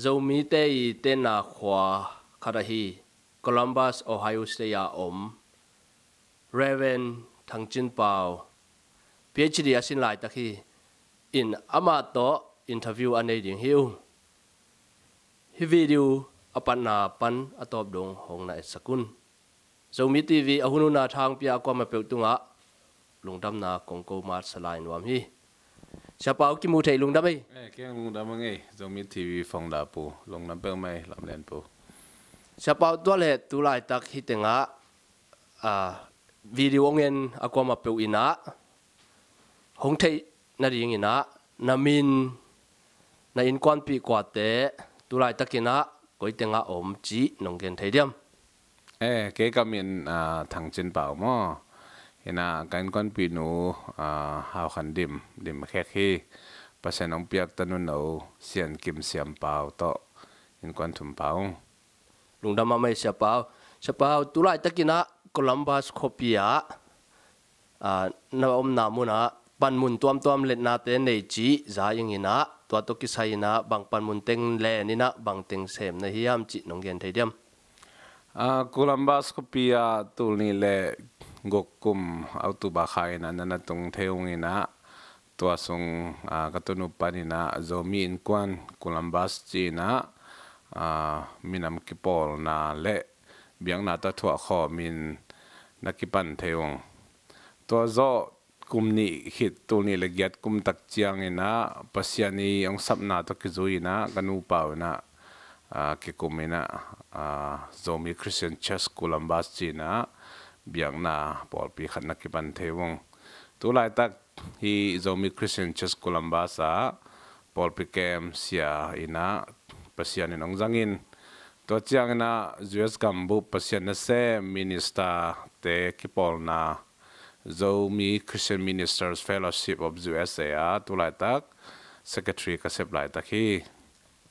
Zomi te te na khwa kharahi Columbus Ohio State ya Reverend Thangchin Pao PhD asin lai takhi in amato interview anei ding hiu hi video apan na pan atop dong hong na sakun Zomi TV ahunu na thang pia ko ma peutunga lungdam na kongko mar salai nuam hi Siapa ki mu thei lungdam ai keng lungdam ngai Zomi TV phong da pu lungdam pe mai lam len pu Siapa tu le tu lai tak hi tenga video ngen akwa ma peu ina hong thei na ring ina namin na in kwan pi kwa te tu lai takina koi tenga chi nonggen thei diam ke kamin thang chin pau mo hina kan kon pi nu hao khan dim khe khi pasen ong piak tanun no sian kim siam pau to in kon thum pau lungdam mai siapa tu lai takina Columbus khopia na namuna panmun tuam let na te nei chi za yang ina to to ki saina bang panmun teng le ni na bang teng sem na hiam chi nonggen thei diam Columbus khopia tul ni le gokum autu ba khaina nana tung theung ina to sung katunu panina Zomi in kwan Columbus china minam kipol na le biang na ta thua kho min nakipan theung to zo kumni hit tulni le giat kum tak chiang ina pasiani ong sapna to kizuina kanu pauna ke kumina Zomi Christian Church Columbus china biang na pol pi khat nakipan theung tulai tak hi Zomi Christian Church Columbus pol pi kem sia ina pasiani nong zangin to chiang na US gambu pasian na se minister te kipol na Zomi Christian Ministers Fellowship of USA tulai tak secretary kasep lai tak hi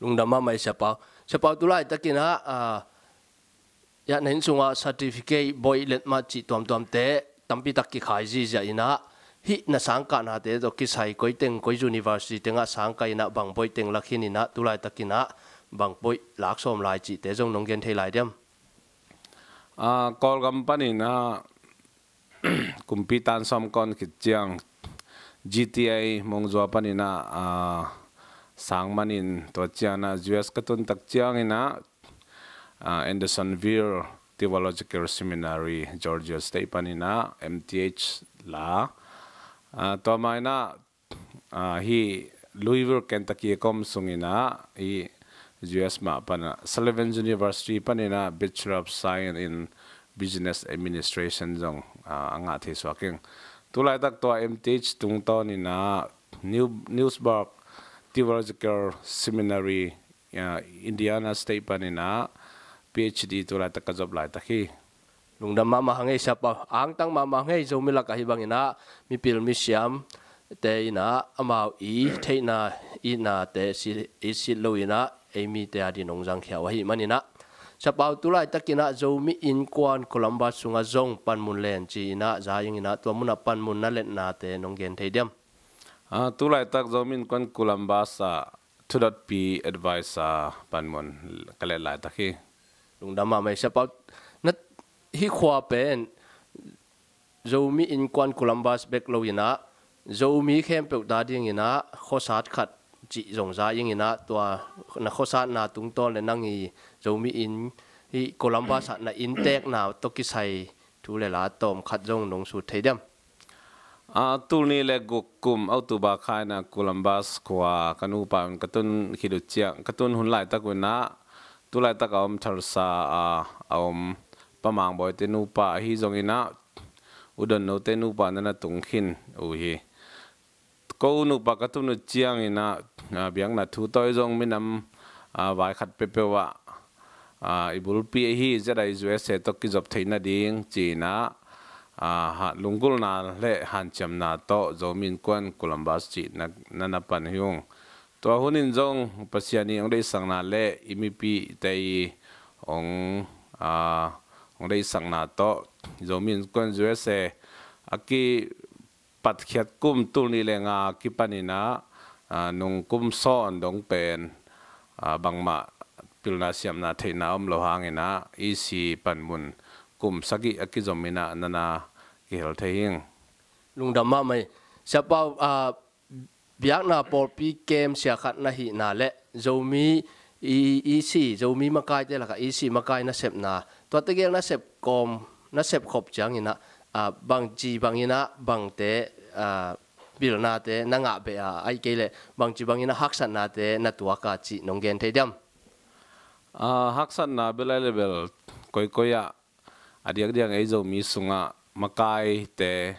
lungdama mai siapa tu lai takina ya nen sunga certificate boy let ma chi tom te tampi tak ki khai ji ja ina hi na sangka na te to ki sai koi teng koi university tenga sangka ina bang boy teng lakhin ina tulai takina bang boy lak som lai chi te jong nonggen thei lai dem call company na kumpitan som kon kitjiang GTA mongzwa panina sangmanin to chiana US katun tak chiang ina Andersonville Theological Seminary Georgia State panina MTH la to maina hi Louisville Kentucky kom sungina hi US ma pana Sullivan University panina Bachelor of Science in Business Administration zong anga the swaking tulai tak to MTH tung to ni na Newsburg Theological Seminary Indiana State panina PhD tulai tak job lai takhi lungdam ma hangai siapa ang tang ma hangai Zomi la ka hibangina mi pil mi siam te ina amau theina ina te si loina emi te adi nongjang khia wa hi manina sapau tulai takina Zomi in kwan Columbus sunga zong panmun len chi ina zaying ina to muna panmun na let na te nonggen thei diam tulai tak Zomi in kwan Columbus to that be advice panmun kale lai takhi lungdama mai sapau na hi khwa pen Zomi in kwan Columbus back lo ina Zomi khem pe da ding ina khosat khat chi zong za ying ina to na khosat na tung ton le nangi Zomi in hi Columbus na in tek na to ki sai thu le la tom khat jong nong su thei dem tulni le gukum autu ba khaina Columbus kwa kanu pa katun khidu chiang katun hun lai takuna tulai tak om tharsa om pamang boy te nu pa hi zong ina udon no te nu pa na tung khin u hi ko nu pa katun chiang ina biang na thu toy zong minam vai khat pe pe wa ibul pi hi zai US to ki job theina ding china ha lungul na le han cham na to Zomin kwan Columbus chi na pan hyung to hunin zong pasiani ong dei sang na le imipi tai ong dei sang na to Zomin kwan USA aki pat khiat kum tul ni lenga ki panina nung kum son dong pen bang ma pilna siam na theina lo hangena isi panmun kum sagi aki zomina nana kihel theing lungdam ma mai sapau biak na por pi game sia khat na hi na le zomi isi zomi makai te la ka isi makai na sep na to te gel na sep kom na sep khop chang ina bang chi bang ina bang te bil na te na nga be ai ke le bang chi bang ina haksan na te na tua ka chi nong gen the dam haksan na belai level koi koya adiak diang ei zomi sunga makai te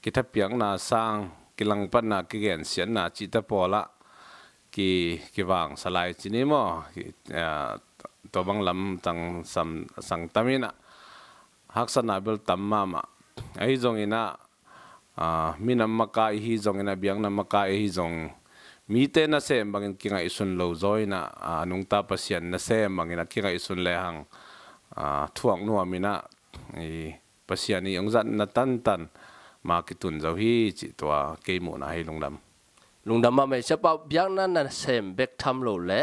kita piang na sang kilang pan na kigen sian na chita pola ki wang salai chini mo to bang lam tang sang tamina haksan na bel tamma ma ei zong ina minam makai hi zong ina biang na makai hi zong mi te na sem bangin kinga isun lo zoina anung ta pasian na sem bangin kinga isun le hang thuang nuwa mina i pasiani ongzan na tan ma kitun zo hi chi twa keimu na hi lungdam ma mai sapa biak na sem bek tham lo le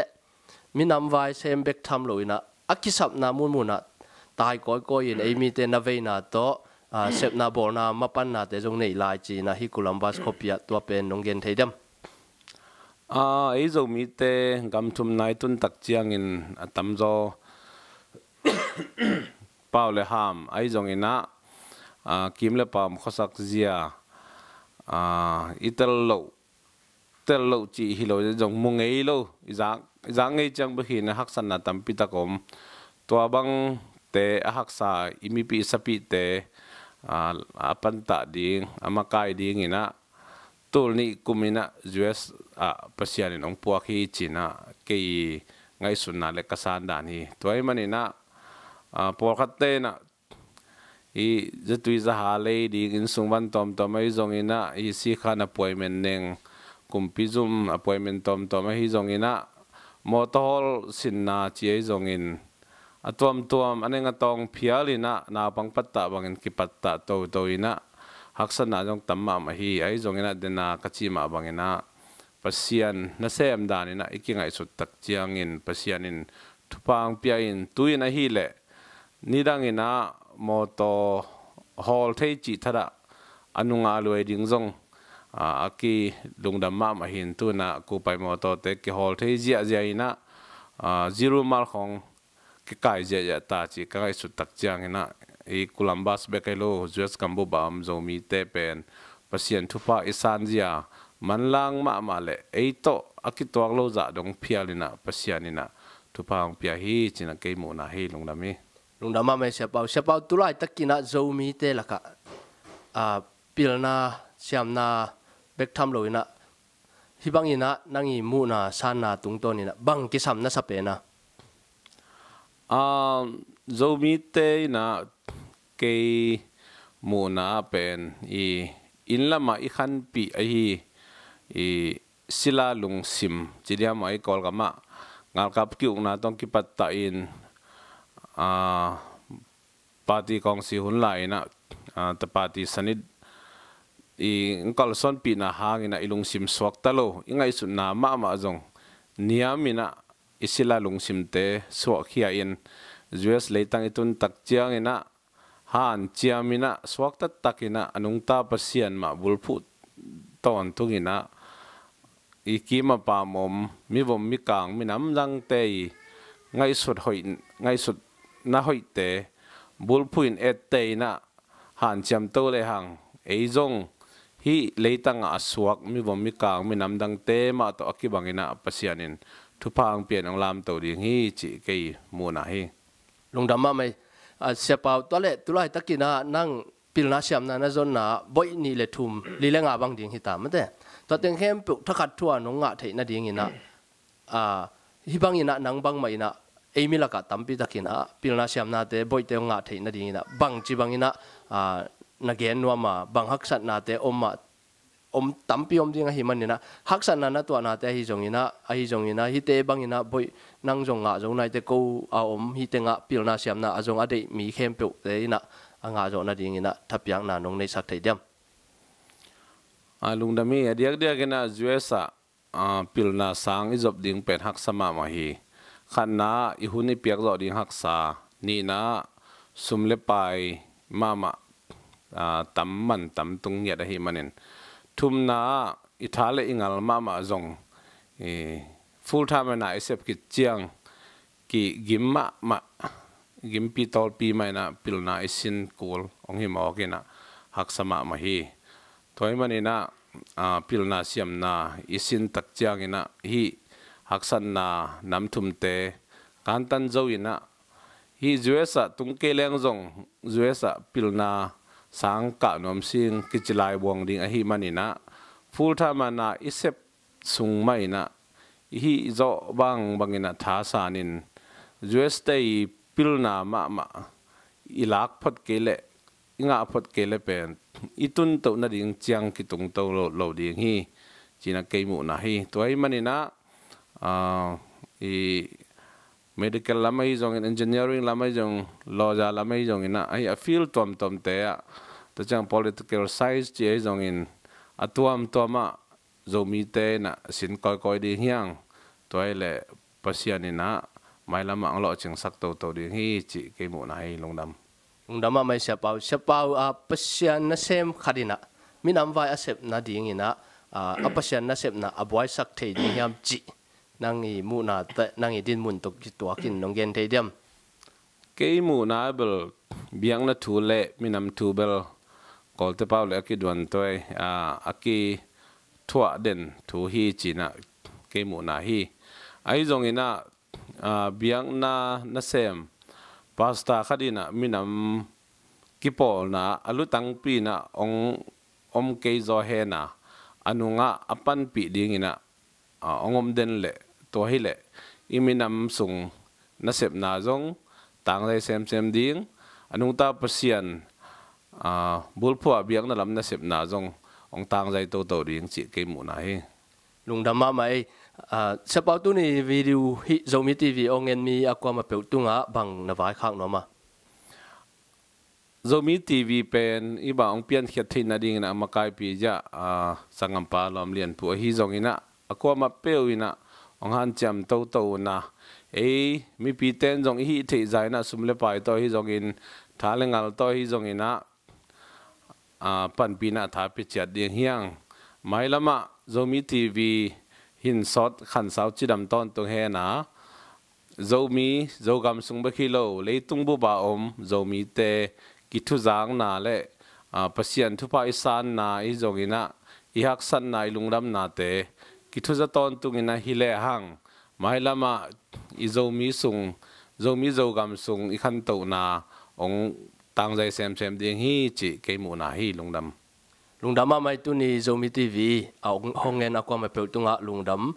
minam vai sem bek tham lo ina akisap na mun na tai koi in ei mi te na ve na to sep na bol na mapan na te jong nei lai chi na hi Columbus khopia to pen nong gen theidam ei zo mi te gam thum nai tun tak chiang in atam zo pau le ham ai zong ina kim le pam khosak zia itel lo chi hi lo jong mung ei lo izang ei chang ba hi na haksan na tam pi takom to bang te haksa imi pi sapi te apanta ding amakai ding ina tul ni kumina US pasianin ong puak hi china ke ngai sunna le kasan dan hi toy manina por khatte na i zatui za hale ding in sungwan tom ai zong ina i si khan appointment neng kumpi zum appointment tom hi zong ina motol sinna chi ai zong in tuam anenga tong phialina na pang patta bangin ki patta to ina haksan na jong tamma ma hi ai zong ina dena kachima bangina pasian na sem danina ikingai sut tak chiangin pasianin thupang piain tuina hi le nidangina moto hall thei chi thara anunga loi ding zong aki lungdam ma hin tu na ku pai moto te ki hall thei zia ina zero mal khong ki kai zia ta chi kai su tak chiang ina i Columbus bekelo US kambu bam zomi te pen pasien thupa isan zia manlang ma le eito aki tuak lo za dong phialina pasianina thupang pia hi china keimu na hi lungdami lungdam ma mai sepau tulai takina zomi te laka pilna siamna bek tham loina hibang ina nangi mu na sana tungton ina bang kisam na sapena zomi te na ke mu na pen i inlama i khan pi i sila lung sim chidia mai kol gama ngal kap ki na tong ki patta in party kong si hun lai na ta party sanid i ngkol son pi na hangina ilung sim swak talo ingai su na ma jong niamina isila lung sim te swak khia in US leitang itun tak chiang ina han chiamina swak ta takina anung ta pasian ma bulphu ton tungina ikima pa mom mi vom mi kang mi nam jang te ngai sut na hoi te bulphuin et te na han cham to le hang ei zong hi leitang aswak mi vom mi kang mi nam dang te ma to akibangina pasianin thupang pian ang lam to ding hi chi kei mu na hi lungdam ma mai sepau tole tulai takina nang pilna siam na zon na boi ni le thum li lenga bang ding hi ta mate to teng hem pu thakat thua nonga theina ding ina hi bang ina nang bang mai na emi laka tampi takina pilna siam na te boi te nga theina ding ina bang chi bang ina na gen nuwa ma bang haksat na te om tampi ding hi manina haksan na to na te hi jong ina hi te bang ina boi nang jong nga jong nai te ko hi te nga pilna siam na ajong ade mi khem pu te ina anga jo na ding ina thapyang na nong nei sak thei diam lungdami adiak ina USA pilna sang izop ding pen hak sama ma hi khan na I huni piak zo ding hak sa ni na sumle pai mama tam man tam tung ya da hi manin thum na ithale ingal mama zong full time na isep ki chiang ki gimma ma gimpi tol pi mai na pilna isin kul ong hi mo kina hak sama ma hi toy manina pilna siam na isin tak chiang ina hi haksan na nam thum te kan tan zo ina hi juesa tung ke leng zong juesa pilna sang ka nom sing kichilai wong ding a hi manina full time na isep sung mai na hi zo bangina tha sanin juesta pilna ma ilak phot kele inga phot kele pen itun to na ding chiang ki tung to lo ding hi china keimu na hi toy manina medical lamai jong engineering lamai jong law ja lamai jong ina ai a feel tom te a to chang political science che jong in atuam toma zomi te na sin koi di hiang toy le pasianina mai lama ang lo ching sak to ding hi chi keimu na hi longdam lungdama mai sepau a pasian na sem khadina minam vai asep na ding ina a pasian na sep na abwai sak thei ding hiam chi nang I mu na ta nang I din mun tok ki to kin nong gen thei dem keimu na bel biang na thu le minam thu bel kol te pau le ki don toy aki thua den thu hi chi na keimu na hi ai jong ina biang na sem pasta khadina minam kipol na alu tang pi na om ke zo he na anunga apan pi ding ina ongom den le to hi le iminam sung na sep na zong tang dai sem ding anung ta pasian bulphua biang na lam na sep na zong ong tang dai to ding chi ke mu na hi lungdama mai sepau tu ni video hi Zomi TV ongen mi akwa ma peu tunga bang na vai khang no ma Zomi TV pen iba ong pian khiat thin na ding na makai pi ja sangam pa lom lian pu hi zong ina akwa ma peu ina ong han cham to na mi pi ten zong hi thei zai na sumle pai to hi zong in thalengal to hi zong ina pan pi na tha pi chat ding hiang mai lama Zomi TV hin sot khan sau chidam ton tung he na Zomi zogam sung ba khilo leitung bu ba Zomi te ki thu jang na le pasian thu pa isan na I zongina I hak san na lungram na te ki thu za ton tung ina hi le hang mai lama I Zomi zogam sung I khan to na ong tang jai sem ding hi chi ke mu na hi lungdama mai tu ni Zomi TV ong hongen akwa ma peu tunga lungdam